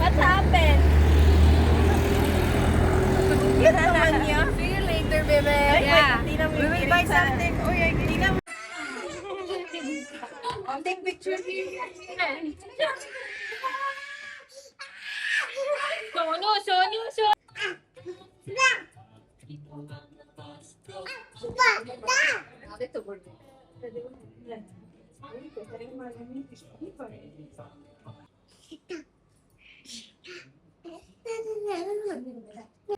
What happened? Cute naman niya. See you later, bebe. Yeah. We will buy something. Oh, yeah. Tingnan mo. Take picture here. Sonu.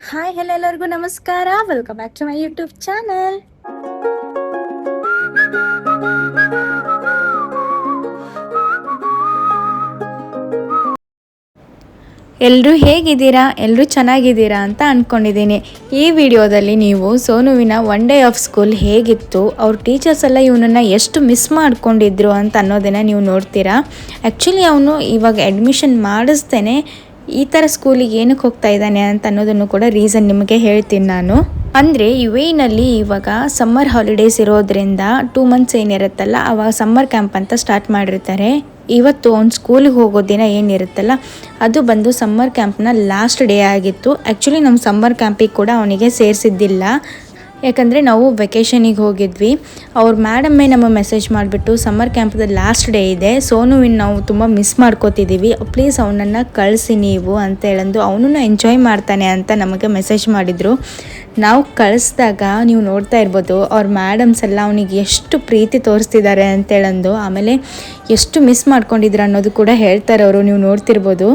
Hi hello ಎಲ್ಲರಿಗೂ ನಮಸ್ಕಾರ. Welcome back to my YouTube channel. ಎಲ್ಲರೂ ಹೇಗಿದ್ದೀರಾ? ಎಲ್ಲರೂ ಚೆನ್ನಾಗಿದ್ದೀರಾ ಅಂತ ಅಂದ್ಕೊಂಡಿದ್ದೀನಿ. ಈ ವಿಡಿಯೋದಲ್ಲಿ ನೀವು ಸೋನುವಿನ ಒನ್ ಡೇ ಆಫ್ ಸ್ಕೂಲ್ ಹೇಗಿತ್ತು, ಅವ್ರ ಟೀಚರ್ಸ್ ಎಲ್ಲ ಇವನನ್ನು ಎಷ್ಟು ಮಿಸ್ ಮಾಡ್ಕೊಂಡಿದ್ರು ಅಂತ ಅನ್ನೋದನ್ನು ನೀವು ನೋಡ್ತೀರಾ. ಆ್ಯಕ್ಚುಲಿ ಅವನು ಇವಾಗ ಅಡ್ಮಿಷನ್ ಮಾಡಿಸ್ತೇನೆ ಈ ಥರ ಸ್ಕೂಲಿಗೆ ಏನಕ್ಕೆ ಹೋಗ್ತಾ ಇದ್ದಾನೆ ಅಂತ ಅನ್ನೋದನ್ನು ಕೂಡ ರೀಸನ್ ನಿಮಗೆ ಹೇಳ್ತೀನಿ ನಾನು. ಅಂದರೆ UAE ಇವಾಗ ಸಮ್ಮರ್ ಹಾಲಿಡೇಸ್ ಇರೋದ್ರಿಂದ 2 ಮಂತ್ಸ್ ಏನಿರುತ್ತಲ್ಲ ಅವಾಗ ಸಮ್ಮರ್ ಕ್ಯಾಂಪ್ ಅಂತ ಸ್ಟಾರ್ಟ್ ಮಾಡಿರ್ತಾರೆ. ಇವತ್ತು ಅವ್ನು ಸ್ಕೂಲಿಗೆ ಹೋಗೋ ದಿನ ಏನಿರುತ್ತಲ್ಲ ಅದು ಬಂದು ಸಮ್ಮರ್ ಕ್ಯಾಂಪ್ನ ಲಾಸ್ಟ್ ಡೇ ಆಗಿತ್ತು. ಆ್ಯಕ್ಚುಲಿ ನಮ್ಮ ಸಮ್ಮರ್ ಕ್ಯಾಂಪಿಗೆ ಕೂಡ ಅವನಿಗೆ ಸೇರಿಸಿದ್ದಿಲ್ಲ, ಯಾಕಂದರೆ ನಾವು ವೆಕೇಷನಿಗೆ ಹೋಗಿದ್ವಿ. ಅವ್ರ ಮೇಡಮ್ಮೇ ನಮ್ಮ ಮೆಸೇಜ್ ಮಾಡಿಬಿಟ್ಟು ಸಮ್ಮರ್ ಕ್ಯಾಂಪ್ದ ಲಾಸ್ಟ್ ಡೇ ಇದೆ, ಸೋನುವಿನ ನಾವು ತುಂಬ ಮಿಸ್ ಮಾಡ್ಕೋತಿದ್ದೀವಿ, ಪ್ಲೀಸ್ ಅವನನ್ನು ಕಳಿಸಿ ನೀವು ಅಂತ ಹೇಳಂದು ಅವನು ಎಂಜಾಯ್ ಮಾಡ್ತಾನೆ ಅಂತ ನಮಗೆ ಮೆಸೇಜ್ ಮಾಡಿದರು. ನಾವು ಕಳಿಸ್ದಾಗ ನೀವು ನೋಡ್ತಾ ಇರ್ಬೋದು ಅವ್ರ ಮೇಡಮ್ಸ್ ಎಲ್ಲ ಅವನಿಗೆ ಎಷ್ಟು ಪ್ರೀತಿ ತೋರಿಸ್ತಿದ್ದಾರೆ ಅಂತೇಳಂದು, ಆಮೇಲೆ ಎಷ್ಟು ಮಿಸ್ ಮಾಡ್ಕೊಂಡಿದ್ರು ಅನ್ನೋದು ಕೂಡ ಹೇಳ್ತಾರೆ ಅವರು, ನೀವು ನೋಡ್ತಿರ್ಬೋದು.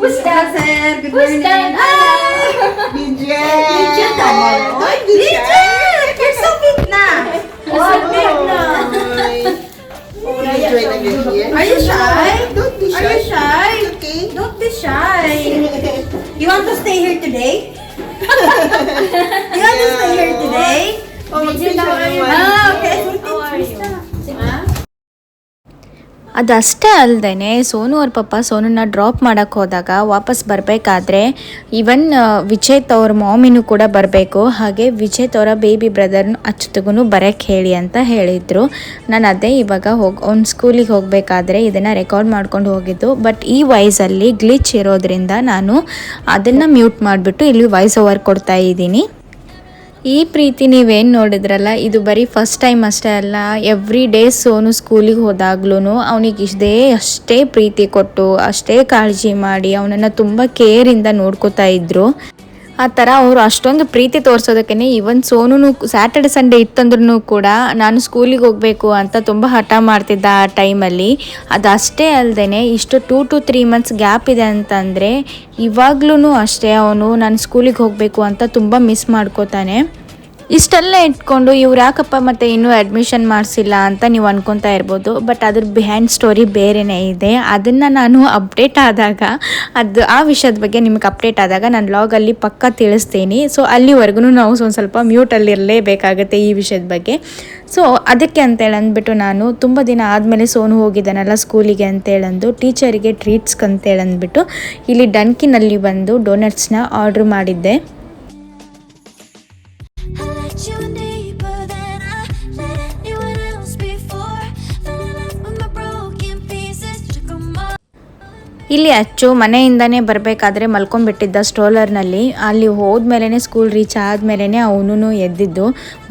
Who's that? Good morning. You're so big na. Are you shy? Don't be shy. Are you shy? Okay. Don't be shy. You want to stay here today? You want to stay here today? Okay. ಅದಷ್ಟೇ ಅಲ್ಲದೆ ಸೋನು ಅವ್ರ ಪಪ್ಪ ಸೋನನ್ನ drop ಮಾಡೋಕ್ಕೆ ಹೋದಾಗ ವಾಪಸ್ ಬರಬೇಕಾದ್ರೆ even ವಿಚೇತ್ ಅವ್ರ ಮಾಮಿನೂ ಕೂಡ ಬರಬೇಕು, ಹಾಗೆ ವಿಚೇತ್ ಅವರ ಬೇಬಿ ಬ್ರದರ್ನು ಅಚ್ಚುತಗೂ ಬರೋಕ್ಕೆ ಹೇಳಿ ಅಂತ ಹೇಳಿದರು. ನಾನು ಅದೇ ಇವಾಗ ಅವ್ನು ಸ್ಕೂಲಿಗೆ ಹೋಗಬೇಕಾದ್ರೆ ಇದನ್ನು ರೆಕಾರ್ಡ್ ಮಾಡ್ಕೊಂಡು ಹೋಗಿದ್ದು, ಬಟ್ ಈ ವಾಯ್ಸಲ್ಲಿ ಗ್ಲಿಚ್ ಇರೋದ್ರಿಂದ ನಾನು ಅದನ್ನು ಮ್ಯೂಟ್ ಮಾಡಿಬಿಟ್ಟು ಇಲ್ಲಿ ವಾಯ್ಸ್ ಓವರ್ ಕೊಡ್ತಾ ಇದ್ದೀನಿ. ಈ ಪ್ರೀತಿ ನೀವೇನು ನೋಡಿದ್ರಲ್ಲ ಇದು ಬರೀ ಫಸ್ಟ್ ಟೈಮ್ ಅಷ್ಟೇ ಅಲ್ಲ, ಎವ್ರಿ ಡೇ ಸೋನು ಸ್ಕೂಲಿಗೆ ಹೋದಾಗ್ಲೂ ಅವನಿಗೆ ಅಷ್ಟೇ ಪ್ರೀತಿ ಕೊಟ್ಟು ಅಷ್ಟೇ ಕಾಳಜಿ ಮಾಡಿ ಅವನನ್ನು ತುಂಬ ಕೇರಿಂದ ನೋಡ್ಕೋತಾ ಇದ್ರು. ಆ ಥರ ಅವರು ಅಷ್ಟೊಂದು ಪ್ರೀತಿ ತೋರಿಸೋದಕ್ಕೇ ಇವನ್ ಸೋನು ಸ್ಯಾಟರ್ಡೆ ಸಂಡೇ ಇತ್ತಂದ್ರೂ ಕೂಡ ನಾನು ಸ್ಕೂಲಿಗೆ ಹೋಗಬೇಕು ಅಂತ ತುಂಬ ಹಠ ಮಾಡ್ತಿದ್ದ ಆ ಟೈಮಲ್ಲಿ. ಅದಷ್ಟೇ ಅಲ್ಲದೆ ಇಷ್ಟು 2 to 3 ಮಂತ್ಸ್ ಗ್ಯಾಪ್ ಇದೆ ಅಂತಂದರೆ ಇವಾಗ್ಲೂ ಅಷ್ಟೇ ಅವನು ನಾನು ಸ್ಕೂಲಿಗೆ ಹೋಗಬೇಕು ಅಂತ ತುಂಬ ಮಿಸ್ ಮಾಡ್ಕೋತಾನೆ. ಇಷ್ಟೆಲ್ಲ ಇಟ್ಕೊಂಡು ಇವ್ರು ಯಾಕಪ್ಪ ಮತ್ತು ಇನ್ನೂ ಅಡ್ಮಿಷನ್ ಮಾಡಿಸಿಲ್ಲ ಅಂತ ನೀವು ಅನ್ಕೊತಾ ಇರ್ಬೋದು, ಬಟ್ ಅದ್ರ ಬಿಹೈಂಡ್ ಸ್ಟೋರಿ ಬೇರೆಯೇ ಇದೆ. ಅದನ್ನು ನಾನು ಅಪ್ಡೇಟ್ ಆದಾಗ ಆ ವಿಷಯದ ಬಗ್ಗೆ ನಿಮಗೆ ಅಪ್ಡೇಟ್ ಆದಾಗ ನಾನು ಲಾಗಲ್ಲಿ ಪಕ್ಕ ತಿಳಿಸ್ತೀನಿ. ಸೊ ಅಲ್ಲಿವರೆಗೂ ನಾವು ಸ್ವಲ್ಪ ಮ್ಯೂಟಲ್ಲಿ ಇರಲೇಬೇಕಾಗುತ್ತೆ ಈ ವಿಷಯದ ಬಗ್ಗೆ. ಸೊ ಅದಕ್ಕೆ ಅಂತೇಳಿ ಅಂದ್ಬಿಟ್ಟು ನಾನು ತುಂಬ ದಿನ ಆದಮೇಲೆ ಸೋನು ಹೋಗಿದ್ದಾನಲ್ಲ ಸ್ಕೂಲಿಗೆ ಅಂತೇಳಂದು ಟೀಚರಿಗೆ ಟ್ರೀಟ್ಸ್ಗೆ ಅಂತೇಳಂದ್ಬಿಟ್ಟು ಇಲ್ಲಿ ಡನ್ಕಿನಲ್ಲಿ ಬಂದು ಡೋನಟ್ಸ್ನ ಆರ್ಡ್ರ್ ಮಾಡಿದ್ದೆ. ಇಲ್ಲಿ ಅಚ್ಚು ಮನೆಯಿಂದನೇ ಬರಬೇಕಾದ್ರೆ ಮಲ್ಕೊಂಡ್ಬಿಟ್ಟಿದ್ದ ಸ್ಟ್ರೋಲರ್ನಲ್ಲಿ. ಅಲ್ಲಿ ಹೋದ್ಮೇಲೆ ಸ್ಕೂಲ್ ರೀಚ್ ಆದಮೇಲೆ ಅವನು ಎದ್ದಿದ್ದು.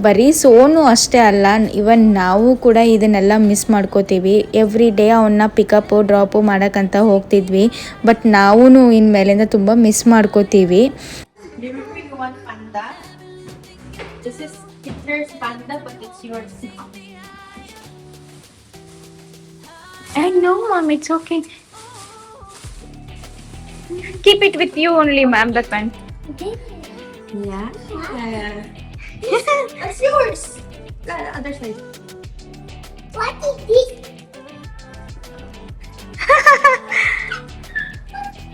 ಬರೀ ಸೋನು ಅಷ್ಟೇ ಅಲ್ಲ, ಇವನ್ ನಾವು ಕೂಡ ಇದನ್ನೆಲ್ಲ ಮಿಸ್ ಮಾಡ್ಕೋತೀವಿ. ಎವ್ರಿ ಡೇ ಅವನ್ನ ಪಿಕಪ್ಪು ಡ್ರಾಪು ಮಾಡೋಕ್ಕಂತ ಹೋಗ್ತಿದ್ವಿ, ಬಟ್ ನಾವೂ ಇನ್ಮೇಲಿಂದ ತುಂಬ ಮಿಸ್ ಮಾಡ್ಕೋತೀವಿ. I know, mom, it's okay. Keep it with you only, ma'am, that one. Okay. Yeah. That's yours. The other side. What is this?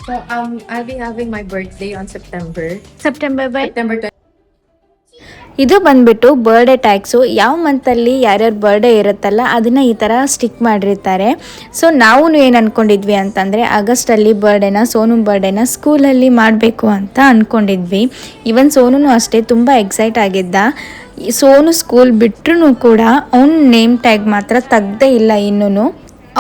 So I'll be having my birthday on September 20. ಇದು ಬಂದ್ಬಿಟ್ಟು birthday tags. ಯಾವ ಮಂತಲ್ಲಿ ಯಾರ್ಯಾರ birthday ಇರುತ್ತಲ್ಲ ಅದನ್ನು ಈ ಥರ stick ಮಾಡಿರ್ತಾರೆ. So ನಾವು ಏನು ಅಂದ್ಕೊಂಡಿದ್ವಿ ಅಂತಂದರೆ ಆಗಸ್ಟಲ್ಲಿ ಬರ್ಡೇನ ಸೋನು ಬರ್ಡೇನ ಸ್ಕೂಲಲ್ಲಿ ಮಾಡಬೇಕು ಅಂತ ಅಂದ್ಕೊಂಡಿದ್ವಿ. ಈವನ್ ಸೋನು ಅಷ್ಟೇ ತುಂಬ ಎಕ್ಸೈಟ್ ಆಗಿದ್ದ. ಸೋನು ಸ್ಕೂಲ್ ಬಿಟ್ಟರು ಕೂಡ ಅವ್ನ ನೇಮ್ ಟ್ಯಾಗ್ ಮಾತ್ರ ತೆಗ್ದೇ ಇಲ್ಲ ಇನ್ನೂ.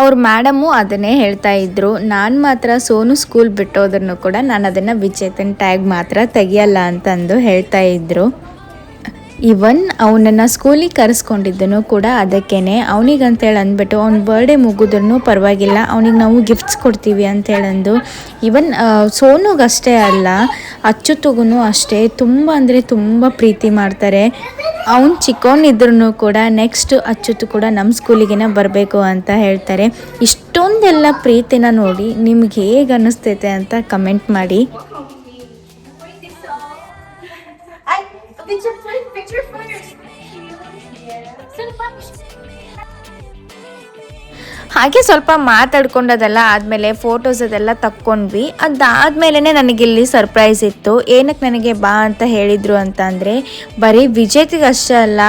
ಅವ್ರ ಮೇಡಮು ಅದನ್ನೇ ಹೇಳ್ತಾ ಇದ್ರು, ನಾನು ಮಾತ್ರ ಸೋನು ಸ್ಕೂಲ್ ಬಿಟ್ಟೋದ್ರೂ ಕೂಡ ನಾನು ಅದನ್ನು ವಿಚೇತನ್ ಟ್ಯಾಗ್ ಮಾತ್ರ ತೆಗಿಯಲ್ಲ ಅಂತಂದು ಹೇಳ್ತಾ ಇದ್ರು. ಇವನ್ ಅವನನ್ನು ಸ್ಕೂಲಿಗೆ ಕರೆಸ್ಕೊಂಡಿದ್ದನು ಕೂಡ ಅದಕ್ಕೇನೆ, ಅವನಿಗಂತೇಳಿ ಅಂದ್ಬಿಟ್ಟು ಅವ್ನ ಬರ್ಡೇ ಮುಗಿದ್ರೂ ಪರವಾಗಿಲ್ಲ ಅವನಿಗೆ ನಾವು ಗಿಫ್ಟ್ಸ್ ಕೊಡ್ತೀವಿ ಅಂತೇಳಂದು. ಇವನ್ ಸೋನುಗಷ್ಟೇ ಅಲ್ಲ ಅಚ್ಚುತುಗೂ ಅಷ್ಟೇ ತುಂಬ ಅಂದರೆ ತುಂಬ ಪ್ರೀತಿ ಮಾಡ್ತಾರೆ. ಅವ್ನು ಚಿಕ್ಕವನಿದ್ರೂ ಕೂಡ ನೆಕ್ಸ್ಟ್ ಅಚ್ಚುತು ಕೂಡ ನಮ್ಮ ಸ್ಕೂಲಿಗೆ ಬರಬೇಕು ಅಂತ ಹೇಳ್ತಾರೆ. ಇಷ್ಟೊಂದೆಲ್ಲ ಪ್ರೀತಿನ ನೋಡಿ ನಿಮ್ಗೆ ಹೇಗೆ ಅನ್ನಿಸ್ತೈತೆ ಅಂತ ಕಮೆಂಟ್ ಮಾಡಿ. Picture first. ಹಾಗೆ ಸ್ವಲ್ಪ ಮಾತಾಡ್ಕೊಂಡದೆಲ್ಲ ಆದಮೇಲೆ ಫೋಟೋಸ್ ಅದೆಲ್ಲ ತಕ್ಕೊಂಡ್ವಿ. ಅದಾದಮೇಲೆ ನನಗಿಲ್ಲಿ ಸರ್ಪ್ರೈಸ್ ಇತ್ತು. ಏನಕ್ಕೆ ನನಗೆ ಬಾ ಅಂತ ಹೇಳಿದರು ಅಂತಂದರೆ ಬರೀ ವಿಜೇತಿಗಷ್ಟೇ ಅಲ್ಲ,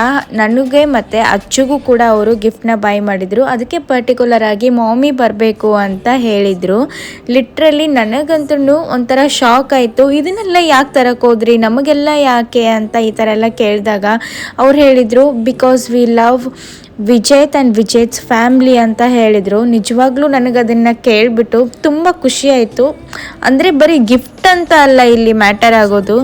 ನನಗೆ ಮತ್ತು ಅಚ್ಚುಗೂ ಕೂಡ ಅವರು ಗಿಫ್ಟ್ನ ಬೈ ಮಾಡಿದರು. ಅದಕ್ಕೆ ಪರ್ಟಿಕ್ಯುಲರ್ ಆಗಿ ಮಾಮಿ ಬರಬೇಕು ಅಂತ ಹೇಳಿದರು. ಲಿಟ್ರಲಿ ನನಗಂತೂ ಒಂಥರ ಶಾಕ್ ಆಯಿತು. ಇದನ್ನೆಲ್ಲ ಯಾಕೆ ತರಕ್ಕೆ ಹೋದ್ರಿ, ನಮಗೆಲ್ಲ ಯಾಕೆ ಅಂತ ಈ ಥರ ಎಲ್ಲ ಕೇಳಿದಾಗ ಅವ್ರು ಹೇಳಿದರು, because we love Vijeth and Vijeth's family ಅಂತ ಹೇಳಿದರು. ನಿಜವಾಗ್ಲೂ ನನಗದನ್ನು ಕೇಳಿಬಿಟ್ಟು ತುಂಬ ಖುಷಿಯಾಯಿತು. ಅಂದರೆ ಬರೀ ಗಿಫ್ಟ್ ಅಂತ ಅಲ್ಲ ಇಲ್ಲಿ ಮ್ಯಾಟರ್ ಆಗೋದು,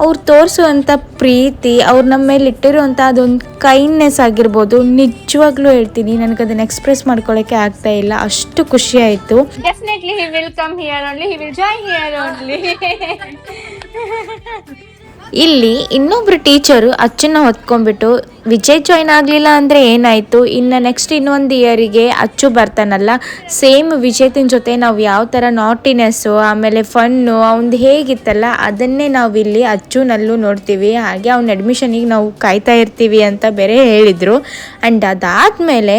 ಅವ್ರು ತೋರಿಸುವಂಥ ಪ್ರೀತಿ, ಅವ್ರು ನಮ್ಮ ಮೇಲೆ ಇಟ್ಟಿರುವಂಥ ಅದೊಂದು ಕೈಂಡ್ನೆಸ್ ಆಗಿರ್ಬೋದು. ನಿಜವಾಗ್ಲೂ ಹೇಳ್ತೀನಿ, ನನಗದನ್ನು ಎಕ್ಸ್ಪ್ರೆಸ್ ಮಾಡ್ಕೊಳ್ಳೋಕ್ಕೆ ಆಗ್ತಾ ಇಲ್ಲ, ಅಷ್ಟು ಖುಷಿಯಾಯಿತು. Definitely he will come here only, he will join here only. ಇಲ್ಲಿ ಇನ್ನೊಬ್ರು ಟೀಚರು ಅಚ್ಚನ್ನ ಹೊತ್ಕೊಂಡ್ಬಿಟ್ಟು ವಿಜಯ್ ಜಾಯ್ನ್ ಆಗಲಿಲ್ಲ ಅಂದರೆ ಏನಾಯಿತು, ಇನ್ನು ನೆಕ್ಸ್ಟ್ ಇನ್ನೊಂದು ಇಯರಿಗೆ ಅಚ್ಚು ಬರ್ತಾನಲ್ಲ, ಸೇಮ್ ವಿಜೇತಿನ ಜೊತೆ ನಾವು ಯಾವ ಥರ ನಾಟಿನೆಸ್ಸು ಆಮೇಲೆ ಫನ್ನು ಅವ್ನದು ಹೇಗಿತ್ತಲ್ಲ ಅದನ್ನೇ ನಾವು ಇಲ್ಲಿ ಅಚ್ಚುನಲ್ಲೂ ನೋಡ್ತೀವಿ. ಹಾಗೆ ಅವ್ನ ಅಡ್ಮಿಷನಿಗೆ ನಾವು ಕಾಯ್ತಾ ಇರ್ತೀವಿ ಅಂತ ಬೇರೆ ಹೇಳಿದರು. ಆ್ಯಂಡ್ ಅದಾದಮೇಲೆ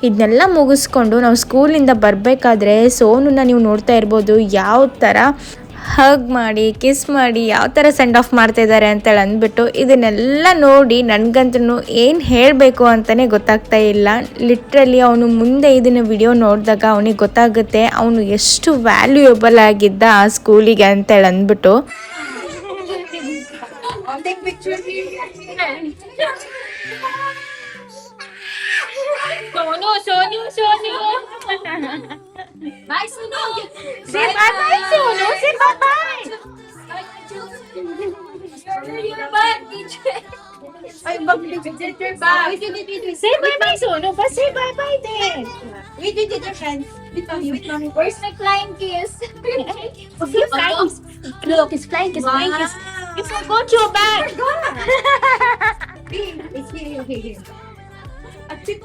ಇದನ್ನೆಲ್ಲ ಮುಗಿಸ್ಕೊಂಡು ನಾವು ಸ್ಕೂಲಿಂದ ಬರಬೇಕಾದ್ರೆ ಸೋನುನ ನೀವು ನೋಡ್ತಾ ಇರ್ಬೋದು ಯಾವ ಥರ ಹಗ್ ಮಾಡಿ ಕಿಸ್ ಮಾಡಿ ಯಾವ ಥರ ಸೆಂಡ್ ಆಫ್ ಮಾಡ್ತಾಯಿದ್ದಾರೆ ಅಂತೇಳಿ ಅಂದ್ಬಿಟ್ಟು ಇದನ್ನೆಲ್ಲ ನೋಡಿ ನನಗಂತೂ ಏನು ಹೇಳಬೇಕು ಅಂತಲೇ ಗೊತ್ತಾಗ್ತಾ ಇಲ್ಲ. ಲಿಟ್ರಲಿ ಅವನು ಮುಂದೆ ಇದನ್ನು ವಿಡಿಯೋ ನೋಡಿದಾಗ ಅವನಿಗೆ ಗೊತ್ತಾಗುತ್ತೆ ಅವನು ಎಷ್ಟು ವ್ಯಾಲ್ಯೂಯಬಲ್ ಆಗಿದ್ದ ಆ ಸ್ಕೂಲಿಗೆ ಅಂತೇಳಿ ಅಂದ್ಬಿಟ್ಟು. Sonu. Bye, Sonu. Say bye, Sonu. Say bye. You're back, teacher. Ay, teacher, bye. Say bye, Sonu. But say bye then. We did it, friends. With mommy. Where's my flying kiss? Okay, flying kiss. Look, it's flying kiss. Flying kiss. It's not going to your bag. It's here. Okay, here. Achut.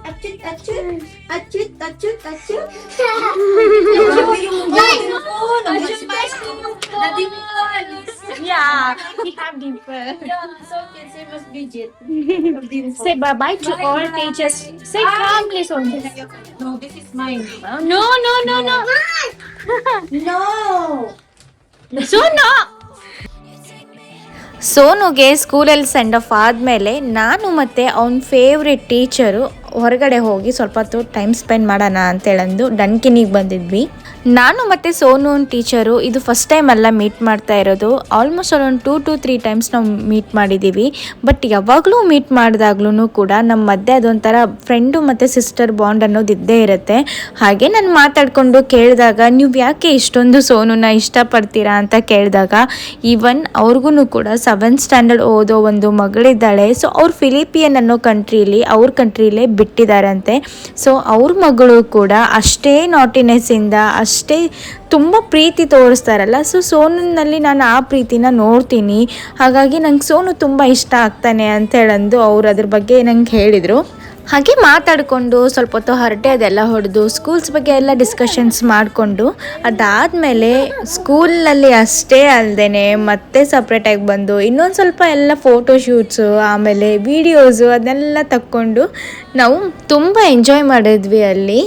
Yeah, we have dimple. So can say was digit. Say bye to all teachers. Say calmly, Sonu. No, this is mine. No. No. Sonu. ಸೋನುಗೆ ಸ್ಕೂಲಲ್ಲಿ send off ಆದಮೇಲೆ ನಾನು ಮತ್ತು ಅವನ favourite teacher ಹೊರಗಡೆ ಹೋಗಿ ಸ್ವಲ್ಪ ಹೊತ್ತು time spend ಮಾಡೋಣ ಅಂತೇಳಂದು ಡನ್ಕಿನಿಗೆ ಬಂದಿದ್ವಿ. ನಾನು ಮತ್ತು ಸೋನು ಟೀಚರು ಇದು ಫಸ್ಟ್ ಟೈಮ್ ಅಲ್ಲ ಮೀಟ್ ಮಾಡ್ತಾ ಇರೋದು. ಆಲ್ಮೋಸ್ಟ್ ಅಲ್ಲೊಂದು 2 to 3 ಟೈಮ್ಸ್ ನಾವು ಮೀಟ್ ಮಾಡಿದ್ದೀವಿ. ಬಟ್ ಯಾವಾಗಲೂ ಮೀಟ್ ಮಾಡಿದಾಗ್ಲೂ ಕೂಡ ನಮ್ಮ ಮಧ್ಯೆ ಅದೊಂಥರ ಫ್ರೆಂಡು ಮತ್ತು ಸಿಸ್ಟರ್ ಬಾಂಡ್ ಅನ್ನೋದು ಇದ್ದೇ ಇರುತ್ತೆ. ಹಾಗೆ ನಾನು ಮಾತಾಡಿಕೊಂಡು ಕೇಳಿದಾಗ ನೀವು ಯಾಕೆ ಇಷ್ಟೊಂದು ಸೋನುನ ಇಷ್ಟಪಡ್ತೀರಾ ಅಂತ ಕೇಳಿದಾಗ ಈವನ್ ಅವ್ರಿಗೂ ಕೂಡ 7th ಸ್ಟ್ಯಾಂಡರ್ಡ್ ಓದೋ ಒಂದು ಮಗಳಿದ್ದಾಳೆ. ಸೊ ಅವ್ರು ಫಿಲಿಪಿಯನ್ ಅನ್ನೋ ಅವ್ರ ಕಂಟ್ರಿಲೇ ಬಿಟ್ಟಿದ್ದಾರಂತೆ. ಸೊ ಅವ್ರ ಮಗಳು ಕೂಡ ಅಷ್ಟೇ ನಾಟಿನೆಸ್ಸಿಂದ ಅಷ್ಟೇ ತುಂಬ ಪ್ರೀತಿ ತೋರಿಸ್ತಾರಲ್ಲ. ಸೊ ಸೋನುನಲ್ಲಿ ನಾನು ಆ ಪ್ರೀತಿನ ನೋಡ್ತೀನಿ. ಹಾಗಾಗಿ ನಂಗೆ ಸೋನು ತುಂಬ ಇಷ್ಟ ಆಗ್ತಾನೆ ಅಂತೇಳಂದು ಅವ್ರು ಅದ್ರ ಬಗ್ಗೆ ನಂಗೆ ಹೇಳಿದರು. ಹಾಗೆ ಮಾತಾಡಿಕೊಂಡು ಸ್ವಲ್ಪ ಹೊತ್ತು ಹರಟೆ ಅದೆಲ್ಲ ಹೊಡೆದು ಸ್ಕೂಲ್ಸ್ ಬಗ್ಗೆ ಎಲ್ಲ ಡಿಸ್ಕಷನ್ಸ್ ಮಾಡಿಕೊಂಡು ಅದಾದಮೇಲೆ ಸ್ಕೂಲಲ್ಲಿ ಅಷ್ಟೇ ಅಲ್ಲದೆ ಮತ್ತೆ ಸಪ್ರೇಟಾಗಿ ಬಂದು ಇನ್ನೊಂದು ಸ್ವಲ್ಪ ಎಲ್ಲ ಫೋಟೋಶೂಟ್ಸು ಆಮೇಲೆ ವೀಡಿಯೋಸು ಅದನ್ನೆಲ್ಲ ತಕ್ಕೊಂಡು ನಾವು ತುಂಬ ಎಂಜಾಯ್ ಮಾಡಿದ್ವಿ ಅಲ್ಲಿ.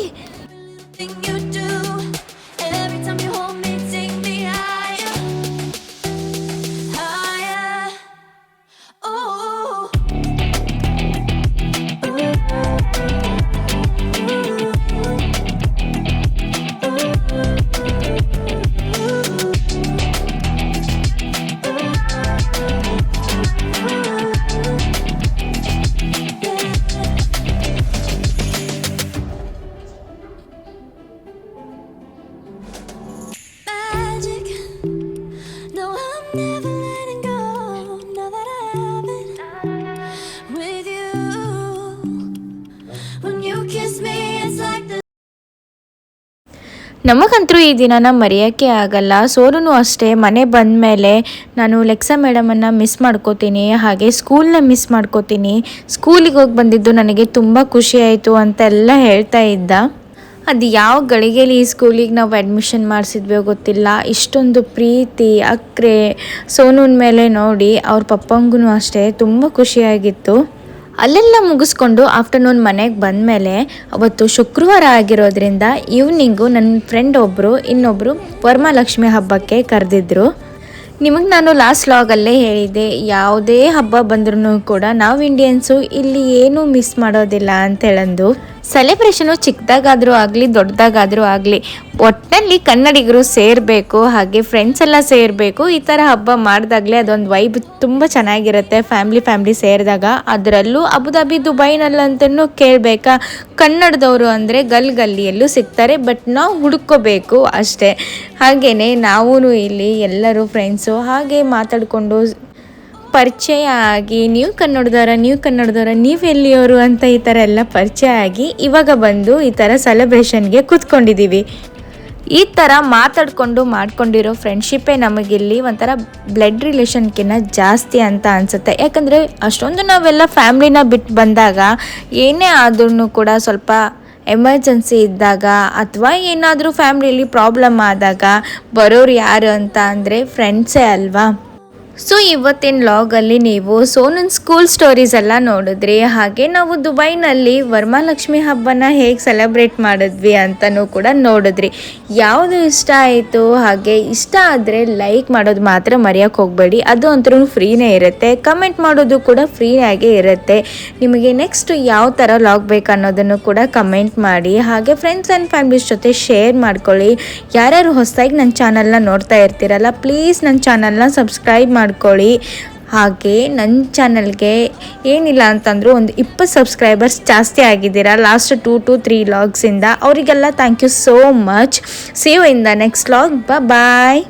never letting go. Now that I have it with you. When you kiss me, it's like the ನಮಗಂತೂ ಈ ದಿನನ ಮರೆಯೋಕ್ಕೆ ಆಗಲ್ಲ. ಸೋನು ಅಷ್ಟೇ, ಮನೆ ಬಂದ ಮೇಲೆ ನಾನು ಲೆಕ್ಸಾ ಮೇಡಮನ್ನು ಮಿಸ್ ಮಾಡ್ಕೋತೀನಿ, ಹಾಗೆ ಸ್ಕೂಲ್ನ ಮಿಸ್ ಮಾಡ್ಕೋತೀನಿ. ಸ್ಕೂಲಿಗೆ ಹೋಗಿ ಬಂದಿದ್ದು ನನಗೆ ತುಂಬ ಖುಷಿಯಾಯಿತು ಅಂತೆಲ್ಲ ಹೇಳ್ತಾ ಇದ್ದ. ಅದು ಯಾವ ಗಳಿಗೆಯಲ್ಲಿ ಈ ಸ್ಕೂಲಿಗೆ ನಾವು ಅಡ್ಮಿಷನ್ ಮಾಡಿಸಿದ್ವಿ ಗೊತ್ತಿಲ್ಲ. ಇಷ್ಟೊಂದು ಪ್ರೀತಿ ಅಕ್ರೆ ಸೋನುನ ಮೇಲೆ ನೋಡಿ ಅವ್ರ ಪಪ್ಪಂಗೂ ಅಷ್ಟೇ ತುಂಬ ಖುಷಿಯಾಗಿತ್ತು. ಅಲ್ಲೆಲ್ಲ ಮುಗಿಸ್ಕೊಂಡು ಆಫ್ಟರ್ನೂನ್ ಮನೆಗೆ ಬಂದಮೇಲೆ ಅವತ್ತು ಶುಕ್ರವಾರ ಆಗಿರೋದ್ರಿಂದ ಈವ್ನಿಂಗು ನನ್ನ ಫ್ರೆಂಡ್ ಒಬ್ಬರು ಇನ್ನೊಬ್ಬರು ವರಮಹಾಲಕ್ಷ್ಮಿ ಹಬ್ಬಕ್ಕೆ ಕರೆದಿದ್ರು. ನಿಮಗೆ ನಾನು ಲಾಸ್ಟ್ ವ್ಲಾಗಲ್ಲೇ ಹೇಳಿದ್ದೆ, ಯಾವುದೇ ಹಬ್ಬ ಬಂದ್ರೂ ಕೂಡ ನಾವು ಇಂಡಿಯನ್ಸು ಇಲ್ಲಿ ಏನೂ ಮಿಸ್ ಮಾಡೋದಿಲ್ಲ ಅಂತೇಳಂದು. ಸೆಲೆಬ್ರೇಷನು ಚಿಕ್ಕದಾಗಾದರೂ ಆಗಲಿ ದೊಡ್ಡದಾಗಾದರೂ ಆಗಲಿ ಒಟ್ಟಿನಲ್ಲಿ ಕನ್ನಡಿಗರು ಸೇರಬೇಕು, ಹಾಗೆ ಫ್ರೆಂಡ್ಸ್ ಎಲ್ಲ ಸೇರಬೇಕು. ಈ ಥರ ಹಬ್ಬ ಮಾಡಿದಾಗಲೇ ಅದೊಂದು ವೈಬ್ ತುಂಬ ಚೆನ್ನಾಗಿರುತ್ತೆ ಫ್ಯಾಮ್ಲಿ ಸೇರಿದಾಗ. ಅದರಲ್ಲೂ ಅಬುದಾಬಿ ದುಬೈನಲ್ಲಂತೂ ಕೇಳಬೇಕಾ, ಕನ್ನಡದವರು ಅಂದರೆ ಗಲ್ಲಿಯಲ್ಲೂ ಸಿಗ್ತಾರೆ, ಬಟ್ ನಾವು ಹುಡುಕೋಬೇಕು ಅಷ್ಟೇ. ಹಾಗೆಯೇ ನಾವೂ ಇಲ್ಲಿ ಎಲ್ಲರೂ ಫ್ರೆಂಡ್ಸು ಹಾಗೆ ಮಾತಾಡಿಕೊಂಡು ಪರಿಚಯ ಆಗಿ ನೀವು ಕನ್ನಡದವರ ನೀವು ಎಲ್ಲಿಯವರು ಅಂತ ಈ ಥರ ಎಲ್ಲ ಪರಿಚಯ ಆಗಿ ಇವಾಗ ಬಂದು ಈ ಥರ ಸೆಲೆಬ್ರೇಷನ್ಗೆ ಕೂತ್ಕೊಂಡಿದ್ದೀವಿ. ಈ ಥರ ಮಾತಾಡಿಕೊಂಡು ಮಾಡ್ಕೊಂಡಿರೋ ಫ್ರೆಂಡ್ಶಿಪ್ಪೇ ನಮಗಿಲ್ಲಿ ಒಂಥರ ಬ್ಲಡ್ ರಿಲೇಷನ್ಕಿನ್ನ ಜಾಸ್ತಿ ಅಂತ ಅನಿಸುತ್ತೆ. ಯಾಕಂದರೆ ಅಷ್ಟೊಂದು ನಾವೆಲ್ಲ ಫ್ಯಾಮ್ಲಿನ ಬಿಟ್ಟು ಬಂದಾಗ ಏನೇ ಆದ್ರೂ ಕೂಡ ಸ್ವಲ್ಪ ಎಮರ್ಜೆನ್ಸಿ ಇದ್ದಾಗ ಅಥವಾ ಏನಾದರೂ ಫ್ಯಾಮ್ಲಿಯಲ್ಲಿ ಪ್ರಾಬ್ಲಮ್ ಆದಾಗ ಬರೋರು ಯಾರು ಅಂತ ಅಂದರೆ ಫ್ರೆಂಡ್ಸೇ ಅಲ್ವಾ. ಸೊ ಇವತ್ತಿನ ವ್ಲಾಗಲ್ಲಿ ನೀವು ಸೋನನ್ ಸ್ಕೂಲ್ ಸ್ಟೋರೀಸ್ ಎಲ್ಲ ನೋಡಿದ್ರಿ, ಹಾಗೆ ನಾವು ದುಬೈನಲ್ಲಿ ವರಮಹಾಲಕ್ಷ್ಮಿ ಹಬ್ಬನ ಹೇಗೆ ಸೆಲೆಬ್ರೇಟ್ ಮಾಡಿದ್ವಿ ಅಂತಲೂ ಕೂಡ ನೋಡಿದ್ರಿ. ಯಾವುದು ಇಷ್ಟ ಆಯಿತು, ಹಾಗೆ ಇಷ್ಟ ಆದರೆ ಲೈಕ್ ಮಾಡೋದು ಮಾತ್ರ ಮರೆಯೋಕ್ಕೆ ಹೋಗಬೇಡಿ, ಅದು ಅಂತೂ ಫ್ರೀನೇ ಇರುತ್ತೆ. ಕಮೆಂಟ್ ಮಾಡೋದು ಕೂಡ ಫ್ರೀಯಾಗೇ ಇರುತ್ತೆ. ನಿಮಗೆ ನೆಕ್ಸ್ಟ್ ಯಾವ ಥರ ವ್ಲಾಗ್ ಬೇಕು ಅನ್ನೋದನ್ನು ಕೂಡ ಕಮೆಂಟ್ ಮಾಡಿ, ಹಾಗೆ ಫ್ರೆಂಡ್ಸ್ ಆ್ಯಂಡ್ ಫ್ಯಾಮಿಲೀಸ್ ಜೊತೆ ಶೇರ್ ಮಾಡ್ಕೊಳ್ಳಿ. ಯಾರ್ಯಾರು ಹೊಸದಾಗಿ ನನ್ನ ಚಾನಲ್ನ ನೋಡ್ತಾ ಇರ್ತೀರಲ್ಲ, ಪ್ಲೀಸ್ ನನ್ನ ಚಾನಲ್ನ ಸಬ್ಸ್ಕ್ರೈಬ್ ಮಾಡ್ಕೊಳ್ಳಿ. ಹಾಗೆ ನನ್ನ ಚಾನಲ್ಗೆ ಏನಿಲ್ಲ ಅಂತಂದರೂ ಒಂದು 20 ಸಬ್ಸ್ಕ್ರೈಬರ್ಸ್ ಜಾಸ್ತಿ ಆಗಿದ್ದೀರಾ ಲಾಸ್ಟ್ 2 to 3 ವ್ಲಾಗ್ಸಿಂದ. ಅವರಿಗೆಲ್ಲ thank you so much. See you in the next vlog. Bye.